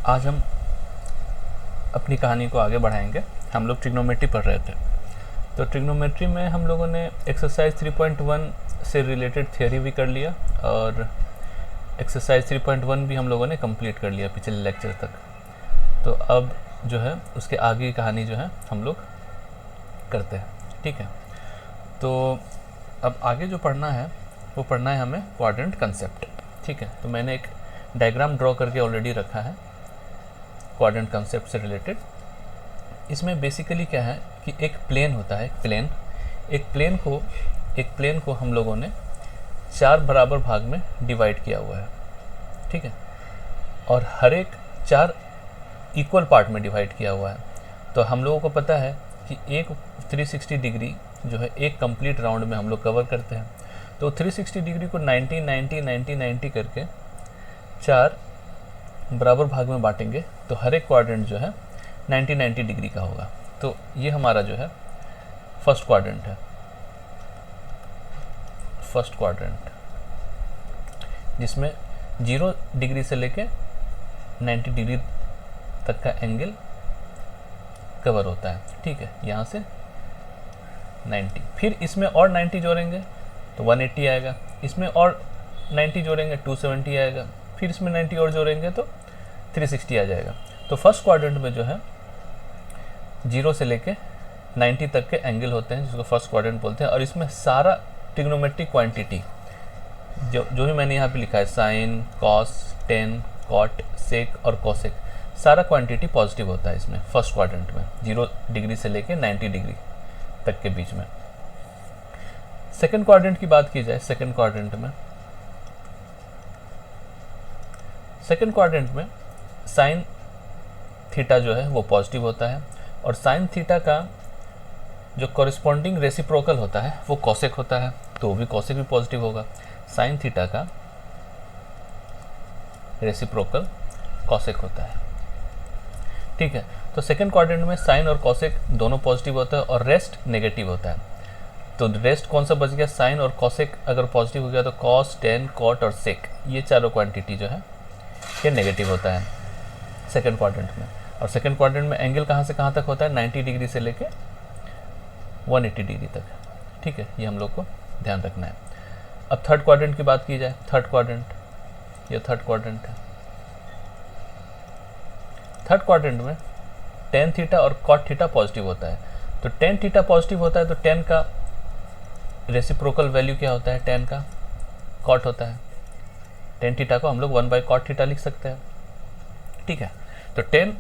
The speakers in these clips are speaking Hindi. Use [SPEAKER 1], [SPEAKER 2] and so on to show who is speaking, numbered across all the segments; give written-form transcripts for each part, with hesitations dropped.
[SPEAKER 1] आज हम अपनी कहानी को आगे बढ़ाएंगे। हम लोग ट्रिग्नोमेट्री पढ़ रहे थे, तो ट्रिग्नोमेट्री में हम लोगों ने एक्सरसाइज 3.1 से रिलेटेड थियोरी भी कर लिया और एक्सरसाइज 3.1 भी हम लोगों ने कंप्लीट कर लिया पिछले लेक्चर तक। तो अब जो है उसके आगे की कहानी जो है हम लोग करते हैं, ठीक है। तो अब आगे जो पढ़ना है वो पढ़ना है हमें क्वाड्रेंट कंसेप्ट, ठीक है। तो मैंने एक डायग्राम ड्रॉ करके ऑलरेडी रखा है क्वाड्रेंट कंसेप्ट से रिलेटेड। इसमें बेसिकली क्या है कि एक प्लेन होता है, एक प्लेन को हम लोगों ने 4 बराबर भाग में डिवाइड किया हुआ है, ठीक है, और हर एक 4 इक्वल पार्ट में डिवाइड किया हुआ है। तो हम लोगों को पता है कि एक 360 डिग्री जो है एक कंप्लीट राउंड में हम लोग कवर करते हैं। तो 360 डिग्री को 90 90 90 90 करके 4 बराबर भाग में बांटेंगे तो हर एक क्वाड्रेंट जो है 90 90 डिग्री का होगा। तो ये हमारा जो है फर्स्ट क्वाड्रेंट है, फर्स्ट क्वाड्रेंट जिसमें 0 डिग्री से लेके 90 डिग्री तक का एंगल कवर होता है, ठीक है, यहाँ से 90। फिर इसमें और 90 जोड़ेंगे तो 180 आएगा, इसमें और 90 जोड़ेंगे 270 आएगा, फिर इसमें 90 और जोड़ेंगे तो 360 आ जाएगा। तो फर्स्ट क्वाड्रेंट में जो है 0 से लेके 90 तक के एंगल होते हैं जिसको फर्स्ट क्वाड्रेंट बोलते हैं। और इसमें सारा ट्रिग्नोमेट्रिक क्वांटिटी जो भी मैंने यहाँ पे लिखा है, साइन, कॉस, टेन, कॉट, सेक और कोसेक, सारा क्वांटिटी पॉजिटिव होता है इसमें फर्स्ट क्वाड्रेंट में, 0 डिग्री से लेके 90 डिग्री तक के बीच में। सेकंड क्वाड्रेंट की बात की जाए, सेकंड क्वाड्रेंट में साइन थीटा जो है वो पॉजिटिव होता है और साइन थीटा का जो कॉरिस्पॉन्डिंग रेसिप्रोकल होता है वो कोसेक होता है, तो वो भी कोसेक भी पॉजिटिव होगा। साइन थीटा का रेसिप्रोकल कोसेक होता है, ठीक है। तो सेकंड क्वाड्रेंट में साइन और कोसेक दोनों पॉजिटिव होता है और रेस्ट नेगेटिव होता है। तो रेस्ट कौन सा बच गया, साइन और कोसेक अगर पॉजिटिव हो गया तो कॉस, टेन, कॉट और सेक, ये चारों क्वांटिटी जो है ये नेगेटिव होता है सेकंड क्वाड्रेंट में। और सेकंड क्वाड्रेंट में एंगल कहाँ से कहाँ तक होता है, 90 डिग्री से लेके 180 डिग्री तक, ठीक है, ये हम लोग को ध्यान रखना है। अब थर्ड क्वाड्रेंट की बात की जाए, थर्ड क्वाड्रेंट, ये थर्ड क्वाड्रेंट है। थर्ड क्वाड्रेंट में टेन थीटा और कॉट थीटा पॉजिटिव होता है। तो टेन थीटा पॉजिटिव होता है तो टेन का रेसिप्रोकल वैल्यू क्या होता है, टेन का कॉट होता है। टेन थीटा को हम लोग 1/cot थीटा लिख सकते हैं, ठीक है। तो 10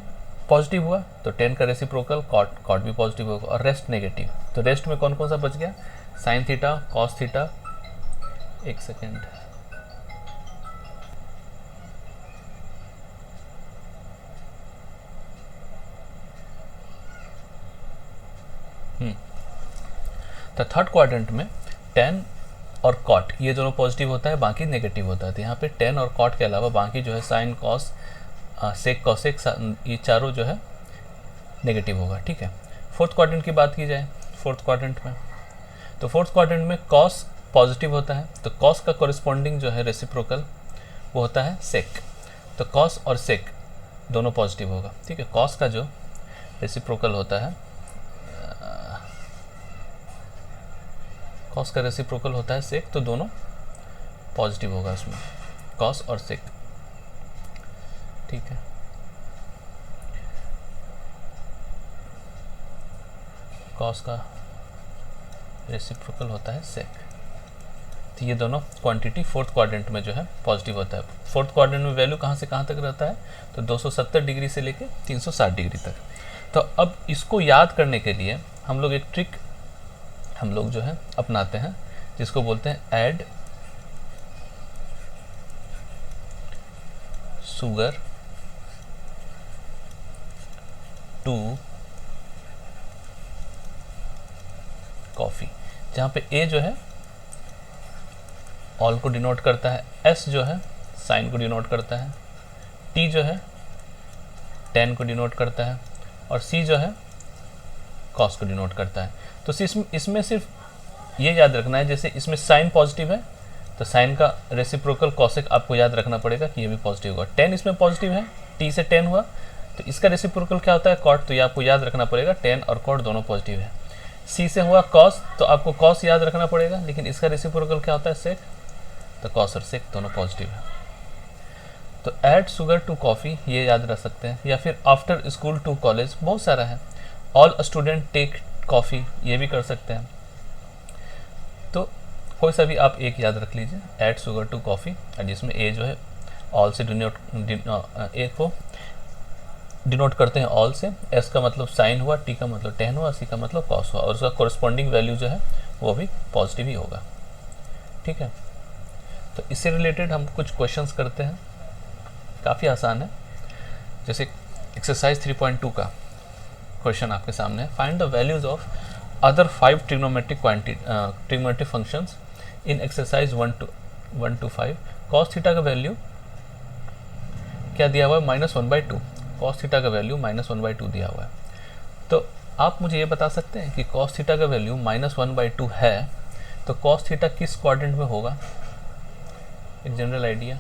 [SPEAKER 1] पॉजिटिव हुआ तो 10 का रेसिप्रोकल कॉट भी पॉजिटिव होगा और रेस्ट नेगेटिव। तो रेस्ट में कौन कौन सा बच गया, साइन थीटा, कॉस थीटा, एक सेकेंड, तो थर्ड क्वाड्रेंट में 10 और कॉट ये दोनों पॉजिटिव होता है, बाकी नेगेटिव होता है। तो यहाँ पे 10 और कॉट के अलावा बाकी जो है साइन, कॉस, सेक, कॉसेक, ये चारों जो है नेगेटिव होगा, ठीक है। फोर्थ क्वाड्रेंट की बात की जाए, फोर्थ क्वाड्रेंट में, तो फोर्थ क्वाड्रेंट में कॉस पॉजिटिव होता है तो कॉस का कॉरिस्पॉन्डिंग जो है रेसिप्रोकल वो होता है सेक। तो कॉस और सेक दोनों पॉजिटिव होगा, ठीक है। कॉस का जो रेसिप्रोकल होता है, कॉस का रेसिप्रोकल होता है सेक, तो दोनों पॉजिटिव होगा उसमें, कॉस और सेक, ठीक है। कॉस का रेसिप्रोकल होता है सेक, तो ये दोनों क्वांटिटी फोर्थ क्वाड्रेंट में जो है पॉजिटिव होता है। फोर्थ क्वाड्रेंट में वैल्यू कहाँ से कहाँ तक रहता है, तो 270 डिग्री से लेके 360 डिग्री तक। तो अब इसको याद करने के लिए हम लोग एक ट्रिक हम लोग जो है अपनाते हैं जिसको बोलते हैं ऐड शुगर टू कॉफ़ी, जहाँ पे ए जो है ऑल को डिनोट करता है, एस जो है साइन को डिनोट करता है, टी जो है 10 को डिनोट करता है और सी जो है कॉस को डिनोट करता है। तो इसमें सिर्फ ये याद रखना है, जैसे इसमें साइन पॉजिटिव है तो साइन का रेसिप्रोकल कॉसेक आपको याद रखना पड़ेगा कि ये भी पॉजिटिव होगा। 10 इसमें पॉजिटिव है, t से tan हुआ तो इसका रेसिप्रोकल क्या होता है cot, तो ये आपको याद रखना पड़ेगा, tan और cot दोनों पॉजिटिव है। c से हुआ cos तो आपको cos याद रखना पड़ेगा, लेकिन इसका रेसिप्रोकल क्या होता है sec, तो cos और sec दोनों पॉजिटिव है। तो ऐड शुगर टू कॉफ़ी ये याद रख सकते हैं, या फिर आफ्टर स्कूल टू कॉलेज बहुत सारा है, ऑल स्टूडेंट टेक कॉफ़ी ये भी कर सकते हैं। तो कोई सा भी आप एक याद रख लीजिए, ऐड शुगर टू कॉफ़ी, जिसमें ए जो है ऑल से ए को डिनोट करते हैं ऑल से, एस का मतलब साइन हुआ, टी का मतलब टेन हुआ, सी का मतलब कॉस हुआ, और उसका कोरस्पॉन्डिंग वैल्यू जो है वो भी पॉजिटिव ही होगा। ठीक है, तो इससे रिलेटेड हम कुछ क्वेश्चंस करते हैं, काफ़ी आसान है। जैसे एक्सरसाइज 3.2 का क्वेश्चन आपके सामने है, find the values of other 5 trigonometric functions in exercise 1 to 5। Cos theta का वैल्यू क्या दिया हुआ है, -1/2। कॉस थीटा का वैल्यू -1/2 दिया हुआ है। तो आप मुझे ये बता सकते हैं कि कॉस थीटा का वैल्यू -1/2 है, तो कॉस थीटा किस क्वाड्रेंट में होगा, एक जनरल आइडिया।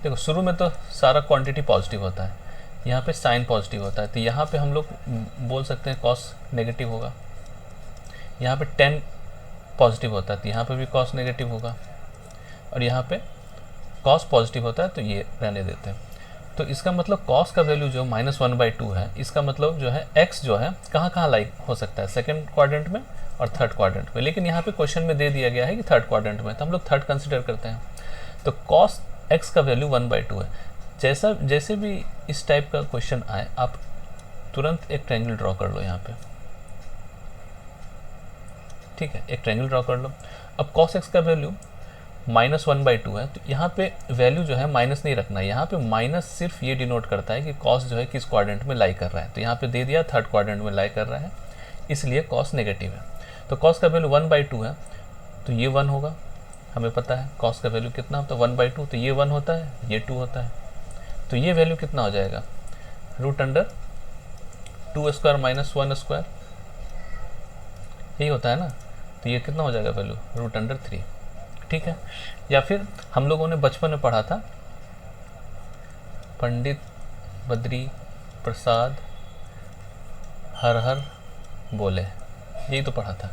[SPEAKER 1] देखो शुरू में तो सारा क्वांटिटी पॉजिटिव होता है, यहाँ पे साइन पॉजिटिव होता है, तो यहाँ पे हम लोग बोल सकते हैं कॉस नेगेटिव होगा। यहाँ पे 10 पॉजिटिव होता है तो यहाँ पे भी कॉस नेगेटिव होगा, और यहाँ पे कॉस पॉजिटिव होता है तो ये रहने देते हैं। तो इसका मतलब कॉस का वैल्यू जो -1/2 है, इसका मतलब जो है एक्स जो है कहाँ कहाँ लाइक हो सकता है, सेकेंड क्वाड्रेंट में और थर्ड क्वाड्रेंट में, लेकिन यहाँ पे क्वेश्चन में दे दिया गया है कि थर्ड क्वाड्रेंट में, तो हम लोग थर्ड कंसिडर करते हैं। तो कॉस एक्स का वैल्यू 1/2 है। जैसे भी इस टाइप का क्वेश्चन आए आप तुरंत एक ट्रायंगल ड्रॉ कर लो यहाँ पे। ठीक है, एक ट्रायंगल ड्रॉ कर लो। अब कॉस एक्स का वैल्यू -1/2 है, तो यहाँ पे वैल्यू जो है माइनस नहीं रखना है, यहाँ पे माइनस सिर्फ ये डिनोट करता है कि कॉस जो है किस क्वाड्रेंट में लाई कर रहा है, तो यहाँ पे दे दिया थर्ड क्वाड्रेंट में लाई कर रहा है, इसलिए कॉस नेगेटिव है। तो कॉस का वैल्यू 1/2 है, तो ये 1 होगा, हमें पता है कॉस का वैल्यू कितना होता है 1/2, तो ये 1 होता है, ये 2 होता है, तो ये वैल्यू कितना हो जाएगा, √2² - 1², यही होता है ना, तो ये कितना हो जाएगा वैल्यू √3। ठीक है, या फिर हम लोगों ने बचपन में पढ़ा था, पंडित बद्री प्रसाद हर हर बोले, यही तो पढ़ा था।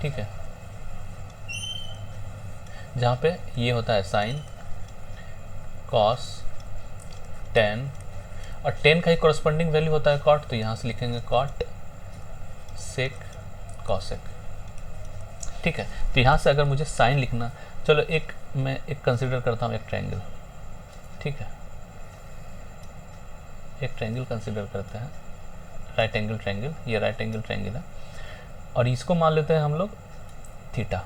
[SPEAKER 1] ठीक है, जहाँ पे ये होता है साइन, कॉस, टेन, और टेन का ही कॉरस्पॉन्डिंग वैल्यू होता है कॉट, तो यहाँ से लिखेंगे कॉट, सेक, कॉसेक। ठीक है, तो यहाँ से अगर मुझे साइन लिखना, चलो मैं एक कंसिडर करता हूँ एक ट्रायंगल। ठीक है, एक ट्रायंगल कंसिडर करते हैं, राइट एंगल ट्रायंगल, ये राइट एंगल ट्रायंगल है, और इसको मान लेते हैं हम लोग थीटा।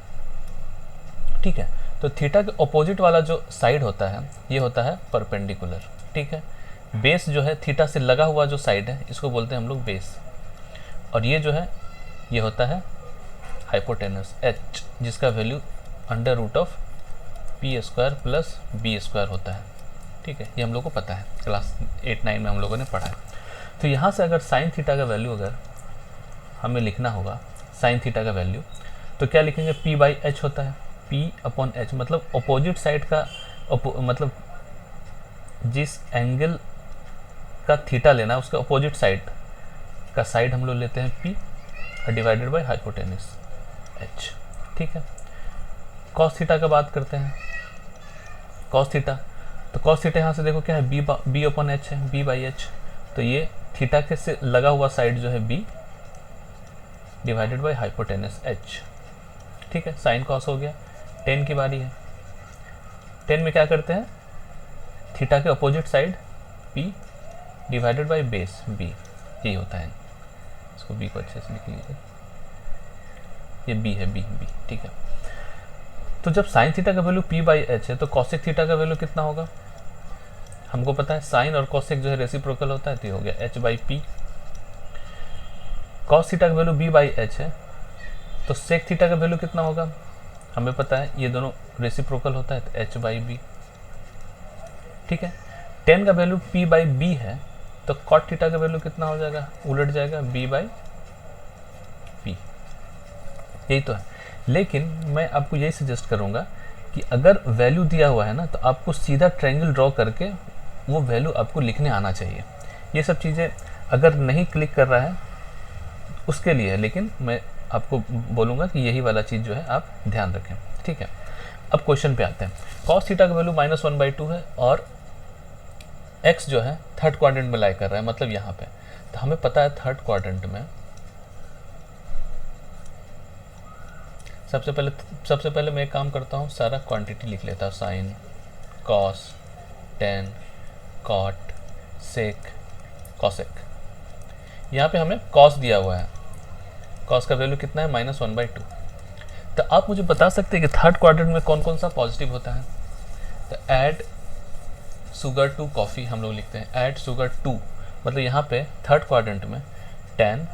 [SPEAKER 1] ठीक है, तो थीटा के ऑपोजिट वाला जो साइड होता है ये होता है परपेंडिकुलर। ठीक है, बेस जो है थीटा से लगा हुआ जो साइड है इसको बोलते हैं हम लोग बेस, और ये जो है ये होता है हाइपोटेनस h, जिसका वैल्यू √p² + b² होता है। ठीक है, ये हम लोग को पता है, क्लास 8-9 में हम लोगों ने पढ़ा है। तो यहाँ से अगर साइन थीटा का वैल्यू अगर हमें लिखना होगा, साइन थीटा का वैल्यू, तो क्या लिखेंगे, p/h होता है, p/h मतलब अपोजिट साइड का मतलब जिस एंगल का थीटा लेना है उसका अपोजिट साइड का साइड हम लोग लेते हैं p, divided by hypotenuse h। ठीक है, कॉस थीटा का बात करते हैं, कॉस थीटा, तो कॉस थीटा यहाँ से देखो क्या है, b/h है, b/h, तो ये थीटा के से लगा हुआ साइड जो है b divided by hypotenuse h। ठीक है, साइन कॉस हो गया। टेन की बारी है, टेन में क्या करते हैं, थीटा के opposite side p divided by base b, यही होता है। इसको b को अच्छे से लिख लीजिए, ये b है, b। ठीक है, तो जब साइन थीटा का वैल्यू p/h है तो कॉसेक थीटा का वैल्यू कितना होगा, हमको पता है साइन और कॉसेक जो है रेसिप्रोकल होता है, तो ये हो गया h/p। कॉस थीटा का वैल्यू b/h है, तो सेक थीटा का वैल्यू कितना होगा, हमें पता है ये दोनों रेसिप्रोकल होता है, तो h/b। ठीक है, टेन का वैल्यू p/b है, तो कॉट थीटा का वैल्यू कितना हो जाएगा, उलट जाएगा, b/p। यही तो है, लेकिन मैं आपको यही सजेस्ट करूंगा कि अगर वैल्यू दिया हुआ है ना, तो आपको सीधा ट्रायंगल ड्रॉ करके वो वैल्यू आपको लिखने आना चाहिए। ये सब चीज़ें अगर नहीं क्लिक कर रहा है उसके लिए, लेकिन मैं आपको बोलूँगा कि यही वाला चीज़ जो है आप ध्यान रखें, ठीक है। अब क्वेश्चन पे आते हैं। कॉस थीटा का वैल्यू -1/2 है और एक्स जो है थर्ड क्वाड्रेंट में लाई कर रहा है, मतलब यहाँ पे। तो हमें पता है थर्ड क्वाड्रेंट में सबसे पहले मैं एक काम करता हूँ, सारा क्वांटिटी लिख लेता हूँ। साइन, कॉस, टेन, कॉट, सेक, कॉसेक। यहाँ पे हमें कॉस दिया हुआ है, कॉस का वैल्यू कितना है -1/2। तो आप मुझे बता सकते हैं कि थर्ड क्वाड्रेंट में कौन कौन सा पॉजिटिव होता है। तो ऐड शुगर टू कॉफ़ी हम लोग लिखते हैं, ऐड शुगर टू, मतलब यहाँ पे थर्ड क्वाड्रेंट में टेन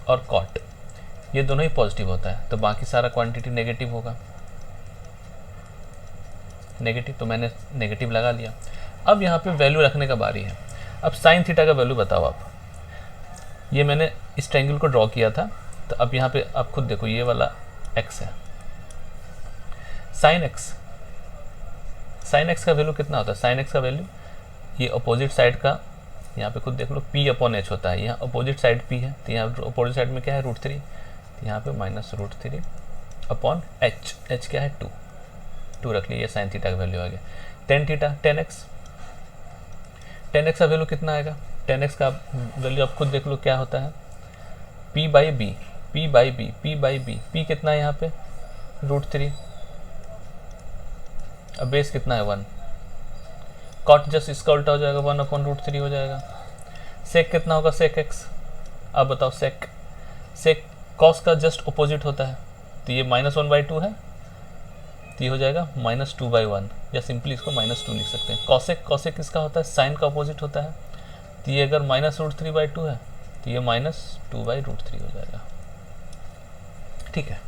[SPEAKER 1] और कॉट ये दोनों ही पॉजिटिव होता है, तो बाकी सारा क्वांटिटी नेगेटिव होगा, नेगेटिव। तो मैंने नेगेटिव लगा लिया। अब यहाँ पे वैल्यू रखने का बारी है। अब साइन थीटा का वैल्यू बताओ आप। ये मैंने इस ट्रायंगल को ड्रॉ किया था, तो अब यहाँ पे आप खुद देखो, ये वाला x है। साइन एक्स का वैल्यू कितना होता है? साइन एक्स का वैल्यू ये अपोजिट साइड का, यहाँ पे खुद देख लो, p/h होता है। यहाँ अपोजिट साइड p है, तो यहाँ अपोजिट साइड में क्या है? √3। तो यहाँ पे -√3 अपॉन h, h क्या है? 2 रख लिया। ये साइन थीटा का वैल्यू आ गया। टेन थीटा, 10x का वैल्यू कितना आएगा? 10x का वैल्यू आप खुद देख लो क्या होता है? p/b, p कितना है यहाँ पे? √3। अब बेस कितना है? 1। कॉट जस्ट इसका उल्टा हो जाएगा, 1/√3 हो जाएगा। सेक कितना होगा? Sec x. अब बताओ, सेक कॉस का जस्ट अपोजिट होता है, तो ये -1/2 है, तो ये हो जाएगा -2/1, या सिंपली इसको -2 लिख सकते हैं। कॉसेक किसका होता है? साइन का अपोजिट होता है, तो ये अगर -√3/2 है, तो ये -2/√3 हो जाएगा, ठीक है।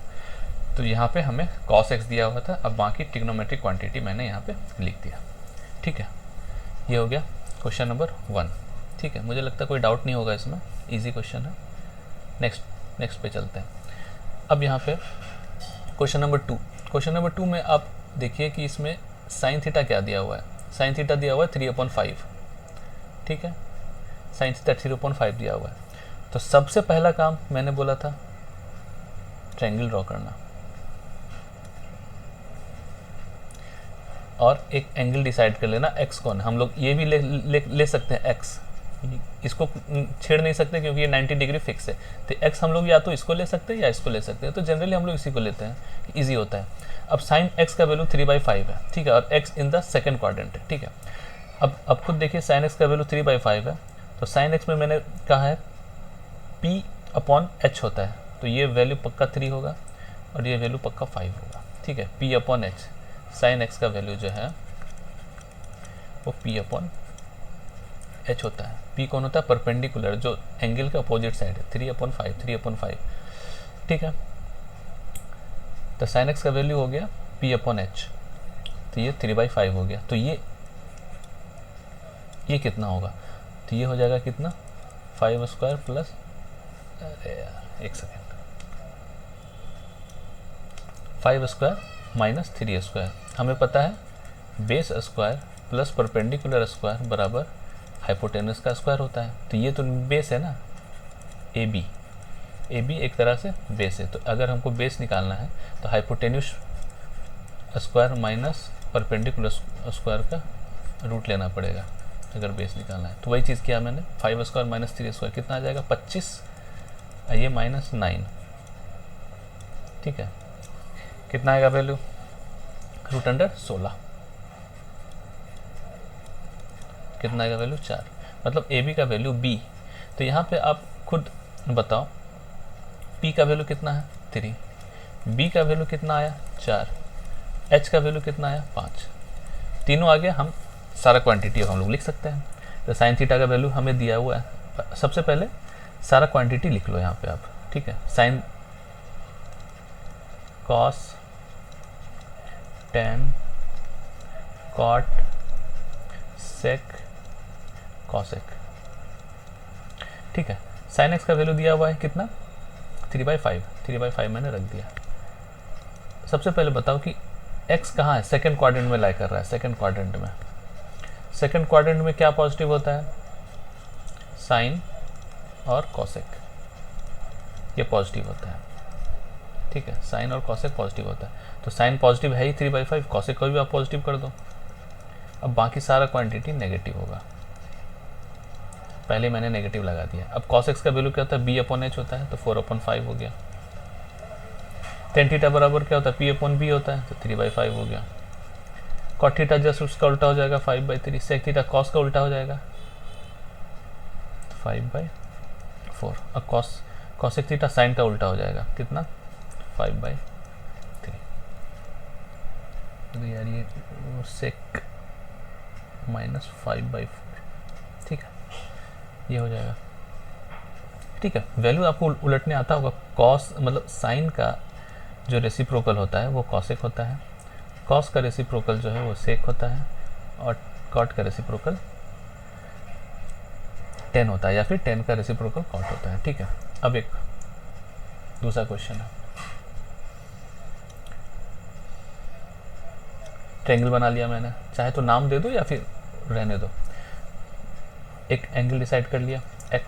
[SPEAKER 1] तो यहाँ पे हमें cos x दिया हुआ था। अब बाकी ट्रिग्नोमेट्रिक क्वांटिटी मैंने यहाँ पे लिख दिया, ठीक है। ये हो गया क्वेश्चन नंबर 1, ठीक है। मुझे लगता है कोई डाउट नहीं होगा इसमें, इजी क्वेश्चन है। नेक्स्ट पे चलते हैं। अब यहाँ पे क्वेश्चन नंबर 2 में आप देखिए कि इसमें साइन थीटा क्या दिया हुआ है? साइन थीटा दिया हुआ है 3/5, ठीक है। साइन थीटा 3/5 दिया हुआ है। तो सबसे पहला काम मैंने बोला था ट्रायंगल ड्रॉ करना और एक एंगल डिसाइड कर लेना, एक्स कौन है। हम लोग ये भी ले सकते हैं एक्स, इसको छेड़ नहीं सकते क्योंकि ये 90 डिग्री फिक्स है। तो एक्स हम लोग या तो इसको ले सकते हैं या इसको ले सकते हैं, तो जनरली हम लोग इसी को लेते हैं, इजी होता है। अब साइन एक्स का वैल्यू 3/5 है, ठीक है, और x in the second quadrant है, ठीक है। अब खुद देखिए साइन एक्स का वैल्यू 3/5 है, तो साइन एक्स में मैंने कहा है p/h होता है, तो ये वैल्यू पक्का 3 होगा और ये वैल्यू पक्का 5 होगा, ठीक है। p/h साइन एक्स का वैल्यू जो है वो p/h होता है। p कौन होता है? परपेंडिकुलर, जो एंगल का अपोजिट साइड है, 3/5, ठीक है। तो साइन एक्स का वैल्यू हो गया p/h, तो ये 3/5 हो गया। तो ये कितना होगा? तो ये हो जाएगा कितना? 5² प्लस, अरे यार एक सेकेंड, 5² माइनस 3²। हमें पता है base square plus perpendicular square बराबर हाइपोटेनस का स्क्वायर होता है। तो ये तो बेस है ना, ए बी एक तरह से बेस है। तो अगर हमको बेस निकालना है तो hypotenuse square minus perpendicular square का रूट लेना पड़ेगा अगर बेस निकालना है। तो वही चीज़ किया मैंने, 5² माइनस 3² कितना आ जाएगा? 25, ये -9, ठीक है। कितना आएगा वैल्यू? √16। कितना आएगा वैल्यू? 4। मतलब ए बी का वैल्यू b। तो यहाँ पे आप खुद बताओ p का वैल्यू कितना है? 3, b का वैल्यू कितना आया? 4, h का वैल्यू कितना आया? 5। तीनों आ गया, हम सारा क्वांटिटी हम लोग लिख सकते हैं। तो साइन थीटा का वैल्यू हमें दिया हुआ है। सबसे पहले सारा क्वांटिटी लिख लो यहाँ पे आप, ठीक है। साइन, कॉस, टेन, कॉट, सेक, कॉसेक, ठीक है। साइन एक्स का वैल्यू दिया हुआ है कितना? 3/5 मैंने रख दिया। सबसे पहले बताओ कि x कहाँ है? सेकंड क्वाड्रेंट में लाई कर रहा है, सेकंड क्वाड्रेंट में। सेकंड क्वाड्रेंट में क्या पॉजिटिव होता है, साइन और कॉसेक, ये पॉजिटिव होता है, ठीक है, साइन और कॉसेक पॉजिटिव होता है। तो साइन पॉजिटिव है ही 3/5, कॉसेक को भी आप पॉजिटिव कर दो। अब बाकी सारा क्वांटिटी नेगेटिव होगा, पहले मैंने नेगेटिव लगा दिया। अब cos x का वैल्यू क्या होता है, b/h होता है, तो 4/5 हो गया। tan थीटा बराबर क्या होता है, p/b होता है, तो 3/5 हो गया। cot थीटा जस्ट उसका उल्टा हो जाएगा 5/3, sec थीटा cos का उल्टा हो जाएगा 5/4। अब cosec थीटा sin का उल्टा हो जाएगा कितना, 5/3। तो यार ये sec माइनस 5/4, ठीक है, ये हो जाएगा, ठीक है। वैल्यू आपको उलटने आता होगा। कॉस मतलब साइन का जो रेसिप्रोकल होता है वो कॉसेक होता है, कॉस का रेसिप्रोकल जो है वो सेक होता है, और कॉट का रेसिप्रोकल टेन होता है, या फिर टेन का रेसिप्रोकल कॉट होता है, ठीक है। अब एक दूसरा क्वेश्चन है, ट्रायंगल बना लिया मैंने, चाहे तो नाम दे दो या फिर रहने दो। एक एंगल डिसाइड कर लिया x,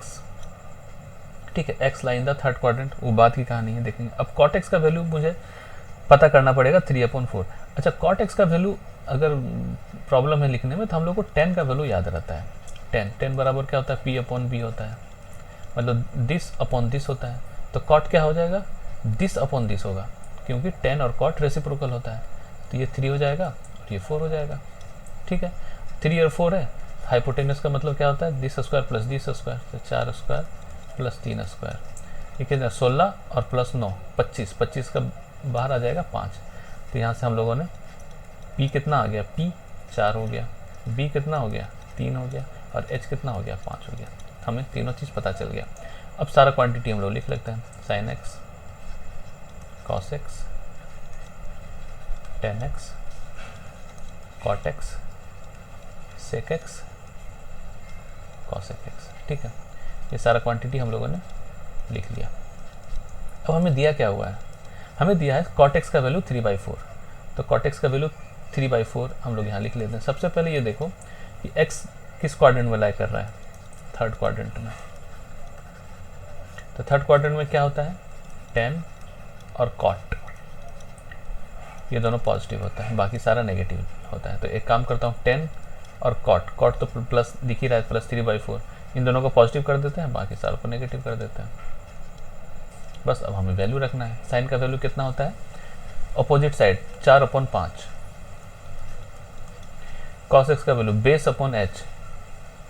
[SPEAKER 1] ठीक है, x lie in the third quadrant, वो बात की कहानी है, देखेंगे। अब cot x का वैल्यू मुझे पता करना पड़ेगा 3/4। अच्छा, cot x का वैल्यू अगर प्रॉब्लम है लिखने में तो हम लोग को tan का वैल्यू याद रहता है। tan बराबर क्या होता है, p/b होता है, मतलब this/this होता है। तो cot क्या हो जाएगा, this/this होगा, क्योंकि tan और cot रेसिप्रोकल होता है। तो ये 3 हो जाएगा और ये 4 हो जाएगा, ठीक है। 3 और 4 है, हाइपोटेनस का मतलब क्या होता है, this square plus this square, तो 4 स्क्वायर प्लस 3 स्क्वायर, ये कितना 16 और प्लस 9 25, 25 का बाहर आ जाएगा 5। तो यहाँ से हम लोगों ने p कितना आ गया, p 4 हो गया, b कितना हो गया 3 हो गया, और h कितना हो गया 5 हो गया। हमें तीनों चीज़ पता चल गया। अब सारा क्वांटिटी हम लोग लिख लेते हैं, sine x, cos x, tan x, cot x, sec x, cosec x, ठीक है। ये सारा क्वांटिटी हम लोगों ने लिख लिया। अब हमें दिया क्या हुआ है, हमें दिया है cot x का वैल्यू 3/4। तो cot x का वैल्यू 3/4 हम लोग यहाँ लिख लेते हैं। सबसे पहले ये देखो कि x किस क्वाड्रेंट में लाई कर रहा है, थर्ड क्वाड्रेंट में। तो थर्ड क्वाड्रेंट में क्या होता है, tan और cot, ये दोनों पॉजिटिव होता है, बाकी सारा नेगेटिव होता है। तो एक काम करता हूँ, tan और cot तो प्लस दिख ही रहा है, प्लस 3/4, इन दोनों को पॉजिटिव कर देते हैं, बाकी सारों को नेगेटिव कर देते हैं। बस अब हमें वैल्यू रखना है। साइन का वैल्यू कितना होता है, अपोजिट साइड 4/5, कॉस एक्स का वैल्यू बेस अपॉन एच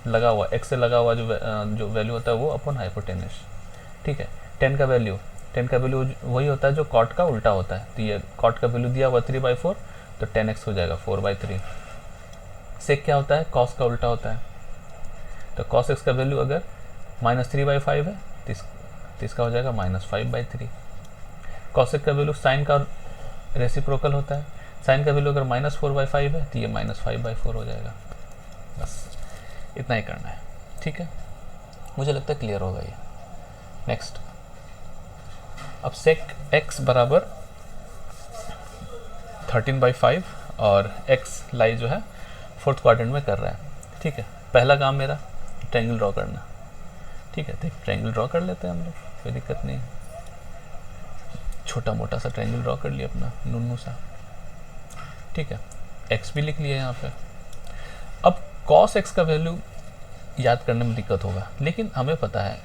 [SPEAKER 1] लगा हुआ, एक्स से लगा हुआ जो वैल्यू होता है वो अपॉन हाइपोटेनस, ठीक है। टेन का वैल्यू वही होता है जो कॉट का उल्टा होता है। तो ये कॉट का वैल्यू दिया हुआ 3/4, तो 10x हो जाएगा 4/3। सेक क्या होता है, कॉस का उल्टा होता है। तो कॉस एक्स का वैल्यू अगर -3/5 है तो इसका हो जाएगा -5/3। कॉसेक का वैल्यू साइन का रेसिप्रोकल होता है, साइन का वैल्यू अगर -4/5 है तो ये -5/4 हो जाएगा। बस इतना ही करना है, ठीक है। मुझे लगता है क्लियर होगा ये। नेक्स्ट, अब सेक एक्स बराबर 13/5 और एक्स लाई जो है फोर्थ क्वाड्रेंट में कर रहा है, ठीक है। पहला काम मेरा ट्रायंगल ड्रॉ करना, ठीक है। तो ट्रायंगल ड्रॉ कर लेते हैं हम लोग, कोई दिक्कत नहीं। छोटा मोटा सा ट्रायंगल ड्रॉ कर लिया अपना नुन्नू सा, ठीक है। एक्स भी लिख लिया यहाँ पे। अब कॉस एक्स का वैल्यू याद करने में दिक्कत होगा, लेकिन हमें पता है,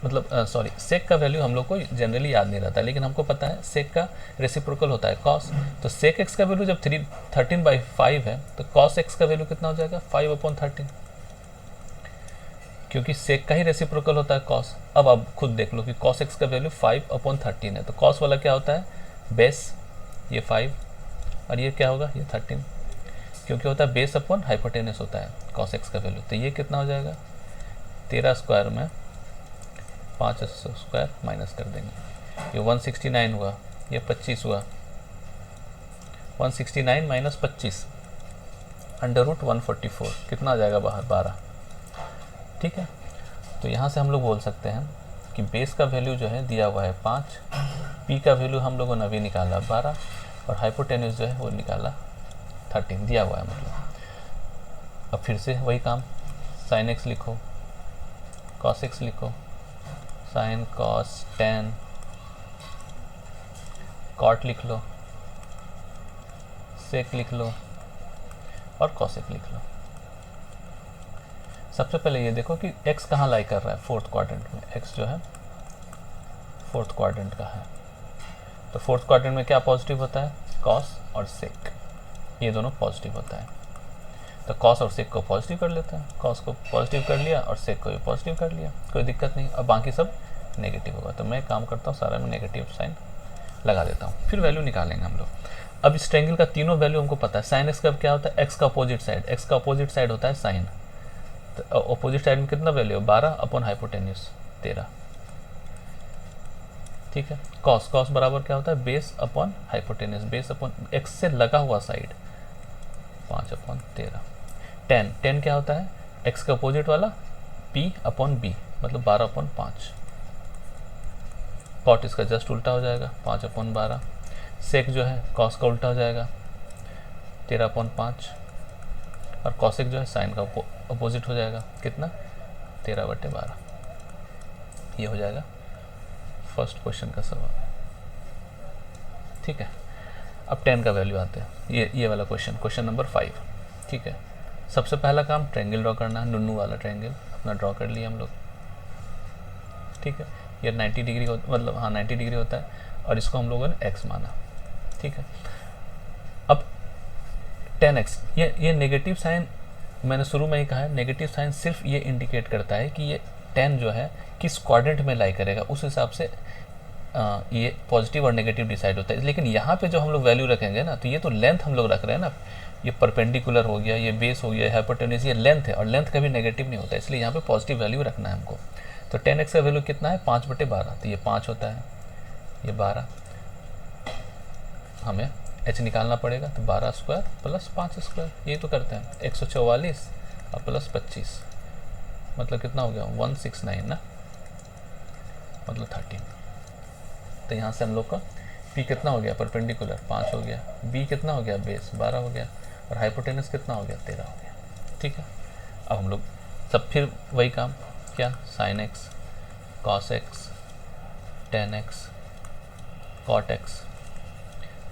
[SPEAKER 1] मतलब सॉरी, सेक का वैल्यू हम लोग को जनरली याद नहीं रहता, लेकिन हमको पता है सेक का रेसिप्रोकल होता है कॉस। तो सेक एक्स का वैल्यू जब 13/5 है तो कॉस एक्स का वैल्यू कितना हो जाएगा, 5/13, क्योंकि सेक का ही रेसिप्रोकल होता है कॉस। अब आप खुद देख लो कि कॉस एक्स का वैल्यू 5/13 है, तो कॉस वाला क्या होता है, बेस, ये 5, और ये क्या होगा, ये 13, क्योंकि होता है बेस अपॉन हाइपोटेनस होता है कॉस एक्स का वैल्यू। तो ये कितना हो जाएगा, 13 स्क्वायर में 5 स्क्वायर माइनस कर देंगे, ये 169 हुआ, ये 25 हुआ, 169 माइनस 25 √144, कितना आ जाएगा बाहर, 12, ठीक है। तो यहाँ से हम लोग बोल सकते हैं कि बेस का वैल्यू जो है दिया हुआ है 5, पी का वैल्यू हम लोगों ने अभी निकाला 12, और हाइपोटेनस जो है वो निकाला 13 दिया हुआ है मतलब। अब फिर से वही काम, साइन एक्स लिखो, कॉस एक्स लिखो, साइन कॉस टेन, कॉट लिख लो, सेक लिख लो और कॉसेक लिख लो। सबसे पहले ये देखो कि x कहाँ लाई कर रहा है, फोर्थ क्वाड्रेंट में। x जो है फोर्थ क्वाड्रेंट का है, तो फोर्थ क्वाड्रेंट में क्या पॉजिटिव होता है, कॉस और सेक, ये दोनों पॉजिटिव होता है। तो कॉस और सेक को पॉजिटिव कर लेते हैं, कॉस को पॉजिटिव कर लिया और सेक को भी पॉजिटिव कर लिया, कोई दिक्कत नहीं। अब बाकी सब नेगेटिव होगा, तो मैं काम करता हूँ सारा में नेगेटिव साइन लगा देता हूँ, फिर वैल्यू निकालेंगे हम लोग। अब इस ट्रायंगल का तीनों वैल्यू हमको पता है। साइन एक्स का क्या होता है, एक्स का अपोजिट साइड, एक्स का अपोजिट साइड होता है साइन, तो अपोजिट साइड में कितना वैल्यू है, 12 अपॉन हाइपोटेन्यूज 13, ठीक है। कॉस, कॉस बराबर क्या होता है, base upon hypotenuse, base upon x से लगा हुआ साइड, 5 अपॉन 13। टेन, टेन क्या होता है, एक्स का अपोजिट वाला पी अपॉन बी, मतलब 12 अपॉन 5। कॉट इसका जस्ट उल्टा हो जाएगा, 5 अपॉन 12। सेक जो है कॉस का उल्टा हो जाएगा, 13 अपॉन 5। और कॉसेक जो है साइन का अपोजिट हो जाएगा, कितना, 13/12। ये हो जाएगा फर्स्ट क्वेश्चन का सवाल, ठीक है। अब 10 का वैल्यू आते हैं, ये वाला क्वेश्चन, क्वेश्चन नंबर 5, ठीक है। सबसे पहला काम ट्रायंगल ड्रॉ करना है, नुन्नू वाला ट्रायंगल अपना ड्रॉ कर लिया हम लोग, ठीक है। ये 90 डिग्री मतलब हाँ 90 डिग्री होता है, और इसको हम लोगों ने x माना, ठीक है। अब 10x, ये नेगेटिव साइन, मैंने शुरू में ही कहा है, नेगेटिव साइन सिर्फ ये इंडिकेट करता है कि ये 10 जो है किस क्वाड्रेंट में लाई करेगा, उस हिसाब से ये पॉजिटिव और नेगेटिव डिसाइड होता है। लेकिन यहाँ पे जो हम लोग वैल्यू रखेंगे ना, तो ये तो लेंथ हम लोग रख रहे हैं ना, ये परपेंडिकुलर हो गया, ये बेस हो गया, हाइपोटेन्यूज, ये लेंथ है, और लेंथ कभी नेगेटिव नहीं होता, इसलिए यहाँ पे पॉजिटिव वैल्यू रखना है हमको। तो 10x का वैल्यू कितना है, 5/12, तो ये 5 होता है, ये 12, हमें h निकालना पड़ेगा, तो 12 स्क्वायर प्लस 5 स्क्वायर, ये तो करते हैं 144 और प्लस 25, मतलब कितना हो गया, 169 ना, मतलब 13। तो यहाँ से हम लोग का p कितना हो गया, परपेंडिकुलर 5 हो गया, b कितना हो गया, बेस 12 हो गया, और हाइपोटेनस कितना हो गया, 13 हो गया, ठीक है। अब हम लोग सब फिर वही काम, क्या, sine x, cos x, tan x, cot x,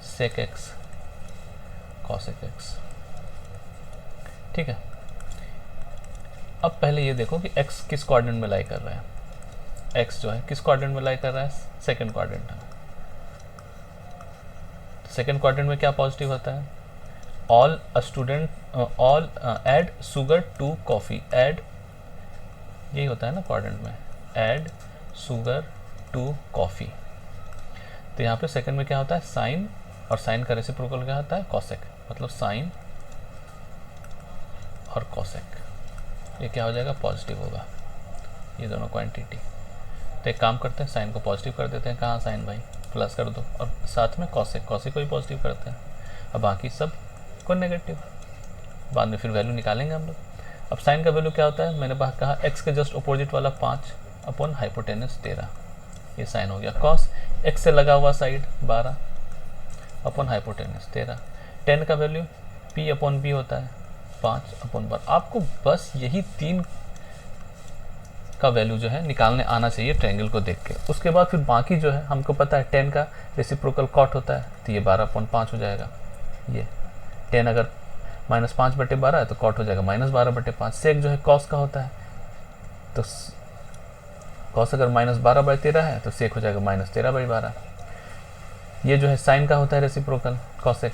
[SPEAKER 1] sec x, cosec x, ठीक है। अब पहले ये देखो कि x किस क्वाड्रेंट में लाई कर रहा है, x जो है किस क्वाड्रेंट में लाई कर रहा है, सेकंड क्वाड्रेंट में। सेकंड क्वाड्रेंट में क्या पॉजिटिव होता है, all add sugar to coffee, add यही होता है ना क्वाड्रेंट में, ऐड शुगर टू कॉफ़ी। तो यहाँ पे सेकंड में क्या होता है, साइन, और साइन का रेसिप्रोकल क्या होता है, कॉसेक, मतलब साइन और कॉसेक, ये क्या हो जाएगा, पॉजिटिव होगा, ये दोनों क्वांटिटी। तो एक काम करते हैं, साइन को पॉजिटिव कर देते हैं, कहाँ साइन भाई, प्लस कर दो, और साथ में कॉसेक, कॉसेक को भी पॉजिटिव करते हैं, अब बाकी सब को नेगेटिव, बाद में फिर वैल्यू निकालेंगे हम लोग। अब साइन का वैल्यू क्या होता है, मैंने कहा एक्स के जस्ट अपोजिट वाला 5 अपॉन हाइपोटेनस 13, ये साइन हो गया। कॉस, एक्स से लगा हुआ साइड 12 अपॉन हाइपोटेनस 13। 10 का वैल्यू p अपॉन b होता है 5 अपॉन 12। आपको बस यही 3 का वैल्यू जो है निकालने आना चाहिए ट्रायंगल को देख के। उसके बाद फिर बाकी जो है हमको पता है 10 का रेसिप्रोकल कॉट होता है, तो ये 12/5 हो जाएगा। ये 10 अगर -5/12 है तो कॉट हो जाएगा -12/5। सेक जो है कॉस का होता है, तो कॉस अगर -12/13 है तो सेक हो जाएगा -13/12। ये जो है साइन का होता है रेसिप्रोकल कॉसेक,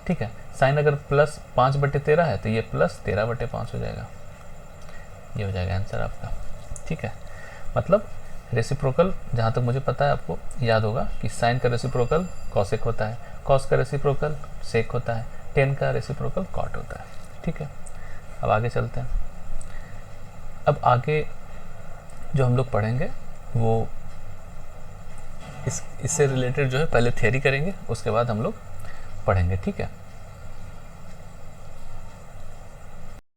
[SPEAKER 1] ठीक है। साइन अगर +5/13 है तो ये +13/5 हो जाएगा, ये हो जाएगा आंसर आपका, ठीक है। मतलब रेसिप्रोकल जहाँ तक मुझे पता है आपको याद होगा कि साइन का रेसिप्रोकल कॉसेक होता है, कॉस का रेसिप्रोकल सेक होता है, 10 का रेसिप्रोकल कॉट होता है, ठीक है। अब आगे चलते हैं। अब आगे जो हम लोग पढ़ेंगे वो इससे रिलेटेड जो है पहले थ्योरी करेंगे, उसके बाद हम लोग पढ़ेंगे, ठीक है।